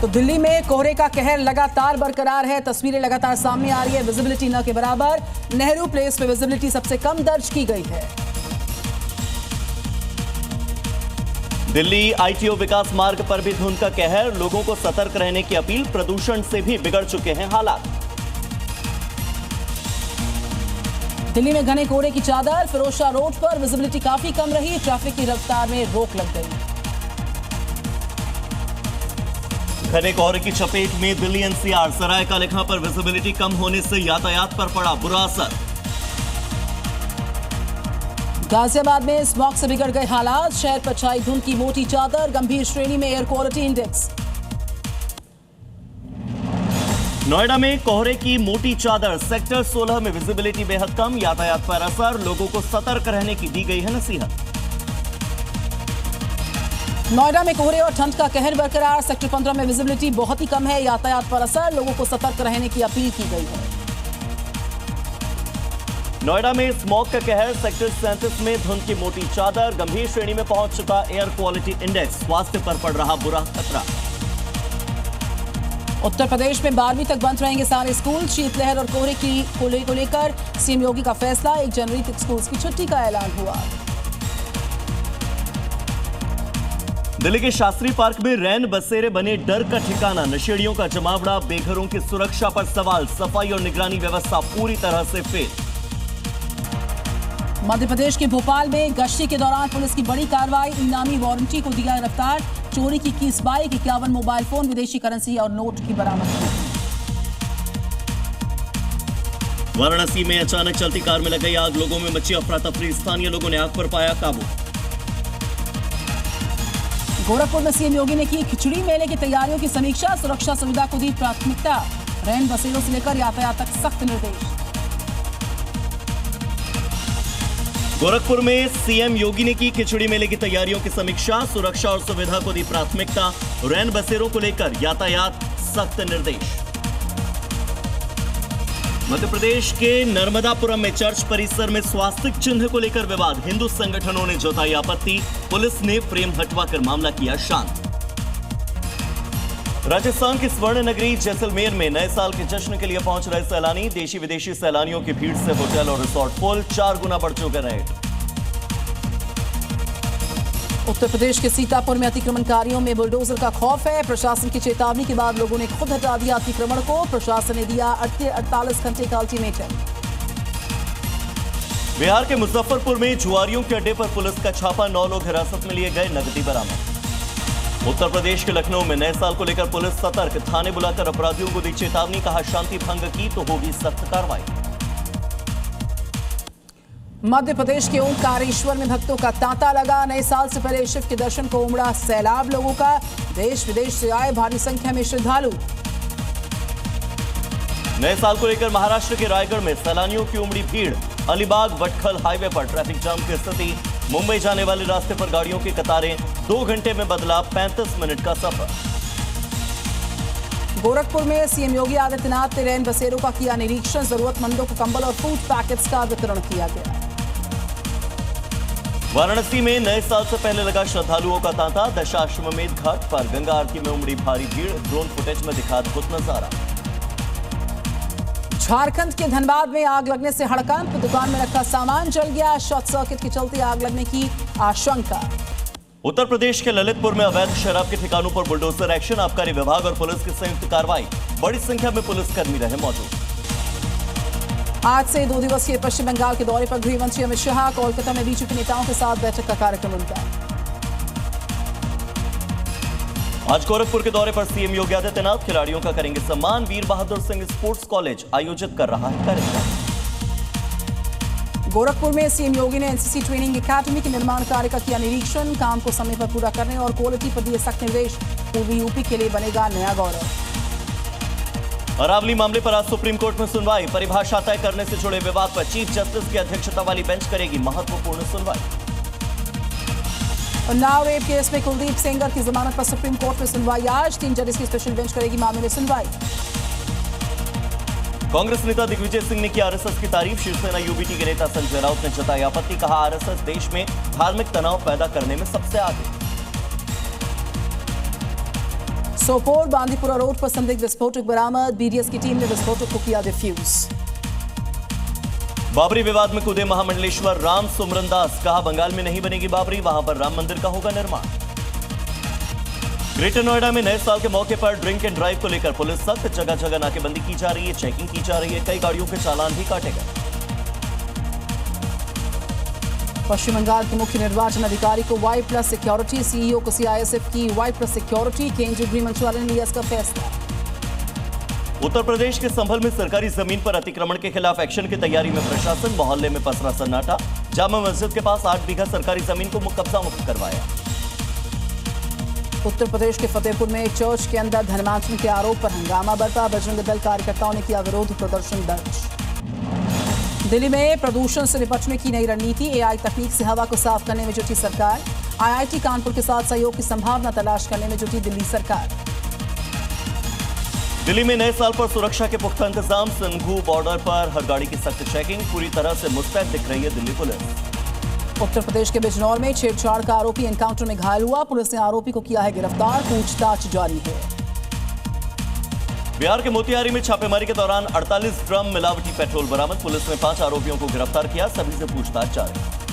तो दिल्ली में कोहरे का कहर लगातार बरकरार है। तस्वीरें लगातार सामने आ रही है। विजिबिलिटी न के बराबर। नेहरू प्लेस पे विजिबिलिटी सबसे कम दर्ज की गई है। दिल्ली आईटीओ विकास मार्ग पर भी धुंध का कहर, लोगों को सतर्क रहने की अपील। प्रदूषण से भी बिगड़ चुके हैं हालात। दिल्ली में घने कोहरे की चादर, फिरोजशाह रोड पर विजिबिलिटी काफी कम रही। ट्रैफिक की रफ्तार में रोक लग गई। घने कोहरे की चपेट में दिल्ली एनसीआर, सराय काले खां पर विजिबिलिटी कम होने से यातायात पर पड़ा बुरा असर। गाजियाबाद में स्मॉग से बिगड़ गए हालात। शहर पर छाई धुंध की मोटी चादर, गंभीर श्रेणी में एयर क्वालिटी इंडेक्स। नोएडा में कोहरे की मोटी चादर, सेक्टर 16 में विजिबिलिटी बेहद कम। यातायात पर असर, लोगों को सतर्क रहने की दी गई है नसीहत। नोएडा में कोहरे और ठंड का कहर बरकरार। सेक्टर 15 में विजिबिलिटी बहुत ही कम है। यातायात पर असर, लोगों को सतर्क रहने की अपील की गई है। नोएडा में स्मॉग का कहर, सेक्टर 37 में धुंध की मोटी चादर, गंभीर श्रेणी में पहुंच चुका एयर क्वालिटी इंडेक्स। स्वास्थ्य पर पड़ रहा बुरा खतरा। उत्तर प्रदेश में 12वीं तक बंद रहेंगे सारे स्कूल। शीतलहर और कोहरे को लेकर सीएम योगी का फैसला। 1 जनवरी तक स्कूल की छुट्टी का ऐलान हुआ। दिल्ली के शास्त्री पार्क में रैन बसेरे बने डर का ठिकाना। नशेड़ियों का जमावड़ा, बेघरों की सुरक्षा पर सवाल। सफाई और निगरानी व्यवस्था पूरी तरह से फेल। मध्य प्रदेश के भोपाल में गश्ती के दौरान पुलिस की बड़ी कार्रवाई। इनामी वारंटी को दिया गिरफ्तार। चोरी की 21 बाइक, 51 मोबाइल फोन, विदेशी करेंसी और नोट की बरामदगी। वाराणसी में अचानक चलती कार में लग गई आग, लोगों में मची अफरा तफरी। स्थानीय लोगों ने आग पर पाया काबू। गोरखपुर में सीएम योगी ने की खिचड़ी मेले की तैयारियों की समीक्षा। सुरक्षा सुविधा को दी प्राथमिकता। रैन बसेरों से लेकर यातायात तक सख्त निर्देश। गोरखपुर में सीएम योगी ने की खिचड़ी मेले की तैयारियों की समीक्षा। सुरक्षा और सुविधा को दी प्राथमिकता। रैन बसेरों को लेकर यातायात सख्त निर्देश। मध्य प्रदेश के नर्मदापुरम में चर्च परिसर में स्वास्तिक चिन्ह को लेकर विवाद। हिंदू संगठनों ने जताई आपत्ति। पुलिस ने फ्रेम हटवाकर मामला किया शांत। राजस्थान की स्वर्ण नगरी जैसलमेर में नए साल के जश्न के लिए पहुंच रहे सैलानी। देशी विदेशी सैलानियों की भीड़ से होटल और रिसोर्ट फुल। 4 गुना बढ़ चुके रेट। उत्तर प्रदेश के सीतापुर में अतिक्रमणकारियों में बुलडोजर का खौफ है। प्रशासन की चेतावनी के बाद लोगों ने खुद हटा दिया अतिक्रमण को। प्रशासन ने दिया 48 घंटे का अल्टीमेटम। बिहार के मुजफ्फरपुर में जुआरियों के अड्डे पर पुलिस का छापा। 9 लोग हिरासत में लिए गए, नकदी बरामद। उत्तर प्रदेश के लखनऊ में नए साल को लेकर पुलिस सतर्क। थाने बुलाकर अपराधियों को दी चेतावनी। कहा शांति भंग की तो होगी सख्त कार्रवाई। मध्य प्रदेश के ओंकारेश्वर में भक्तों का तांता लगा। नए साल से पहले शिव के दर्शन को उमड़ा सैलाब लोगों का। देश विदेश से आए भारी संख्या में श्रद्धालु। नए साल को लेकर महाराष्ट्र के रायगढ़ में सैलानियों की उमड़ी भीड़। अलीबाग वटखल हाईवे पर ट्रैफिक जाम की स्थिति। मुंबई जाने वाले रास्ते पर गाड़ियों की कतारें। 2 घंटे में बदला 35 मिनट का सफर। गोरखपुर में सीएम योगी आदित्यनाथ ने रैन बसेरों का किया निरीक्षण। जरूरतमंदों को कंबल और फूड पैकेट्स का वितरण किया गया। वाराणसी में नए साल से पहले लगा श्रद्धालुओं का तांता। दशाश्वमेध घाट पर गंगा आरती में उमड़ी भारी भीड़। ड्रोन फुटेज में दिखा अद्भुत नजारा। झारखंड के धनबाद में आग लगने से हड़कंप। दुकान में रखा सामान जल गया। शॉर्ट सर्किट के चलते आग लगने की आशंका। उत्तर प्रदेश के ललितपुर में अवैध शराब के ठिकानों पर बुलडोजर एक्शन। आबकारी विभाग और पुलिस की संयुक्त कार्रवाई। बड़ी संख्या में पुलिसकर्मी रहे मौजूद। आज से 2 दिवसीय पश्चिम बंगाल के दौरे पर गृह मंत्री अमित शाह। कोलकाता में बीजेपी नेताओं के साथ बैठक का कार्यक्रम उनका। आज गोरखपुर के दौरे पर सीएम योगी आदित्यनाथ खिलाड़ियों का करेंगे सम्मान। वीर बहादुर सिंह स्पोर्ट्स कॉलेज आयोजित कर रहा है कार्यक्रम। गोरखपुर में सीएम योगी ने एनसीसी ट्रेनिंग एकेडमी के निर्माण कार्य का किया निरीक्षण। काम को समय पर पूरा करने और क्वालिटी पर दिए सख्त निर्देश। पूर्वी यूपी के लिए बनेगा नया गौरव। अरावली मामले पर आज सुप्रीम कोर्ट में सुनवाई। परिभाषा तय करने से जुड़े विवाद पर चीफ जस्टिस की अध्यक्षता वाली बेंच करेगी महत्वपूर्ण सुनवाई। उन्नाव रेप केस में कुलदीप सेंगर की जमानत पर सुप्रीम कोर्ट में सुनवाई आज। 3 जजेस की स्पेशल बेंच करेगी मामले में सुनवाई। कांग्रेस नेता दिग्विजय सिंह ने की आरएसएस की तारीफ। शिवसेना यूबीटी के नेता संजय राउत ने जताई आपत्ति। कहा आरएसएस देश में धार्मिक तनाव पैदा करने में सबसे आगे। सोपोर बांदीपुरा रोड पर संदिग्ध विस्फोटक बरामद। बीडीएस की टीम ने विस्फोटक को किया डिफ्यूज। बाबरी विवाद में कूदे महामंडलेश्वर राम सुमरन दास, कहा बंगाल में नहीं बनेगी बाबरी, वहां पर राम मंदिर का होगा निर्माण। ग्रेटर नोएडा में नए साल के मौके पर ड्रिंक एंड ड्राइव को लेकर पुलिस सख्त, जगह जगह नाकेबंदी की जा रही है, चेकिंग की जा रही है, कई गाड़ियों के चालान भी काटे गए। पश्चिम बंगाल के मुख्य निर्वाचन अधिकारी को Y+ सिक्योरिटी, सीईओ को सीआईएसएफ की Y+ सिक्योरिटी, केंद्रीय गृह मंत्रालय ने लिया इसका फैसला। उत्तर प्रदेश के संभल में सरकारी जमीन पर अतिक्रमण के खिलाफ एक्शन की तैयारी में प्रशासन, मोहल्ले में पसरा सन्नाटा। जामा मस्जिद के पास 8 बीघा सरकारी जमीन को कब्जा मुक्त करवाया। उत्तर प्रदेश के फतेहपुर में एक चर्च के अंदर धर्मांतरण के आरोप पर हंगामा बरपा। बजरंग दल कार्यकर्ताओं ने किया विरोध प्रदर्शन दर्ज। दिल्ली में प्रदूषण से निपटने की नई रणनीति, एआई तकनीक से हवा को साफ करने में जुटी सरकार। आईआईटी कानपुर के साथ सहयोग की संभावना तलाश करने में जुटी दिल्ली सरकार। दिल्ली में नए साल पर सुरक्षा के पुख्ता इंतजाम, सिंघू बॉर्डर पर हर गाड़ी की सख्त चेकिंग, पूरी तरह से मुस्तैद दिख रही है दिल्ली पुलिस। उत्तर प्रदेश के बिजनौर में छेड़छाड़ का आरोपी एनकाउंटर में घायल हुआ। पुलिस ने आरोपी को किया है गिरफ्तार, पूछताछ जारी है। बिहार के मोतिहारी में छापेमारी के दौरान 48 ड्रम मिलावटी पेट्रोल बरामद। पुलिस ने 5 आरोपियों को गिरफ्तार किया, सभी से पूछताछ जारी।